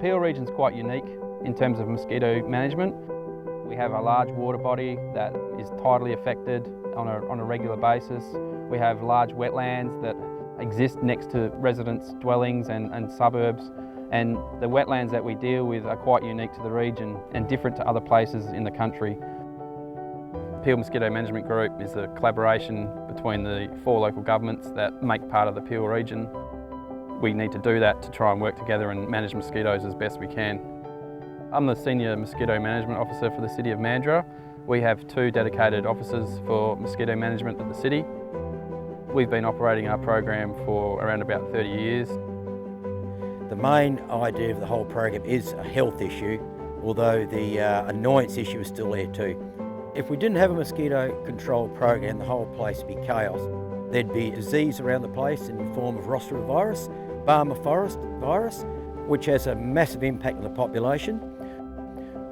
Peel region is quite unique in terms of mosquito management. We have a large water body that is tidally affected on a regular basis. We have large wetlands that exist next to residents' dwellings and suburbs, and the wetlands that we deal with are quite unique to the region and different to other places in the country. Peel Mosquito Management Group is a collaboration between the 4 local governments that make part of the Peel region. We need to do that to try and work together and manage mosquitoes as best we can. I'm the Senior Mosquito Management Officer for the City of Mandurah. We have 2 dedicated officers for mosquito management at the city. We've been operating our program for around about 30 years. The main idea of the whole program is a health issue, although the annoyance issue is still there too. If we didn't have a mosquito control program, the whole place would be chaos. There'd be disease around the place in the form of rotavirus, Barmer forest virus, which has a massive impact on the population.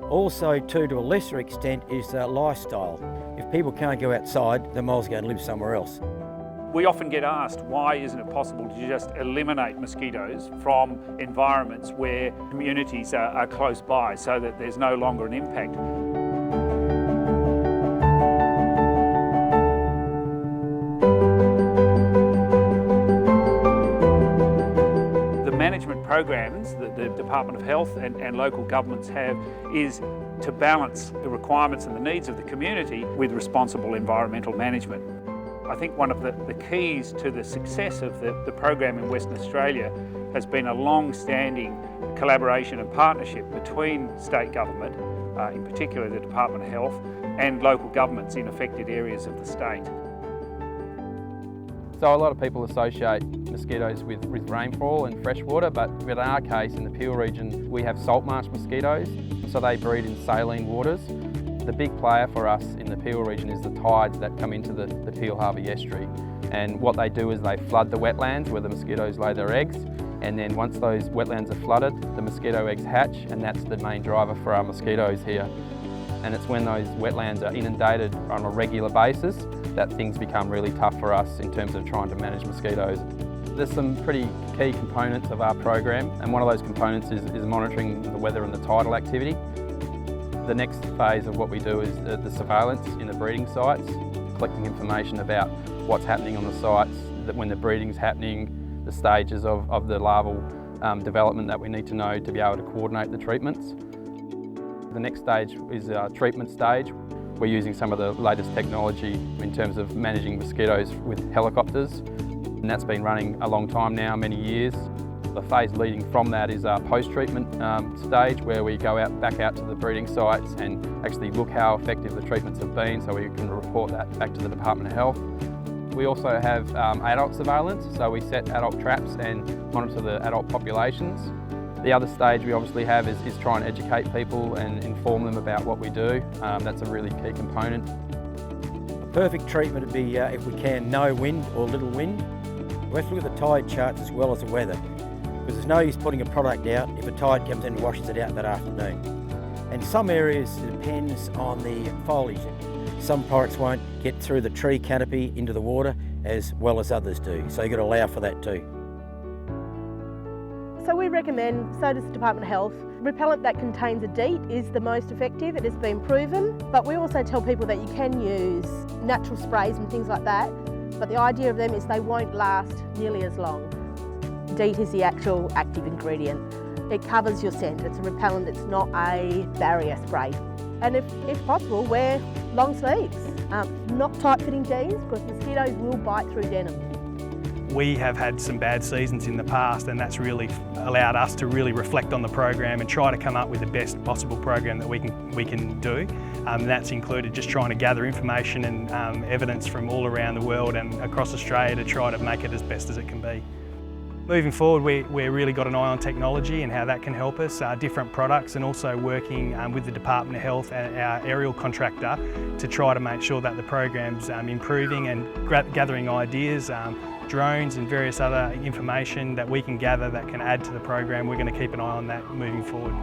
Also, too, to a lesser extent, is lifestyle. If people can't go outside, they might as well go and live somewhere else. We often get asked, why isn't it possible to just eliminate mosquitoes from environments where communities are close by so that there's no longer an impact? Management programs that the Department of Health and local governments have is to balance the requirements and the needs of the community with responsible environmental management. I think one of the keys to the success of the program in Western Australia has been a long-standing collaboration and partnership between state government, in particular the Department of Health, and local governments in affected areas of the state. So a lot of people associate mosquitoes with rainfall and fresh water, but in our case, in the Peel region, we have salt marsh mosquitoes, so they breed in saline waters. The big player for us in the Peel region is the tides that come into the Peel Harbour estuary. And what they do is they flood the wetlands where the mosquitoes lay their eggs, and then once those wetlands are flooded, the mosquito eggs hatch, and that's the main driver for our mosquitoes here. And it's when those wetlands are inundated on a regular basis that things become really tough for us in terms of trying to manage mosquitoes. There's some pretty key components of our program, and one of those components is monitoring the weather and the tidal activity. The next phase of what we do is the surveillance in the breeding sites, collecting information about what's happening on the sites, that when the breeding's happening, the stages of the larval development that we need to know to be able to coordinate the treatments. The next stage is our treatment stage. We're using some of the latest technology in terms of managing mosquitoes with helicopters, and that's been running a long time now, many years. The phase leading from that is our post-treatment stage, where we go back out to the breeding sites and actually look how effective the treatments have been, so we can report that back to the Department of Health. We also have adult surveillance, so we set adult traps and monitor the adult populations. The other stage we obviously have is try and educate people and inform them about what we do. That's a really key component. A perfect treatment would be, if we can, no wind or little wind. We have to look at the tide charts as well as the weather, because there's no use putting a product out if a tide comes in and washes it out that afternoon. In some areas it depends on the foliage. Some products won't get through the tree canopy into the water as well as others do, so you've got to allow for that too. So we recommend, so does the Department of Health, repellent that contains a DEET is the most effective. It has been proven, but we also tell people that you can use natural sprays and things like that, but the idea of them is they won't last nearly as long. DEET is the actual active ingredient. It covers your scent. It's a repellent, it's not a barrier spray. And if possible, wear long sleeves, not tight-fitting jeans, because mosquitoes will bite through denim. We have had some bad seasons in the past, and that's really allowed us to really reflect on the program and try to come up with the best possible program that we can do. That's included just trying to gather information and evidence from all around the world and across Australia to try to make it as best as it can be. Moving forward, we've really got an eye on technology and how that can help us, different products, and also working with the Department of Health and our aerial contractor to try to make sure that the program's improving and gathering ideas, drones and various other information that we can gather that can add to the program. We're going to keep an eye on that moving forward.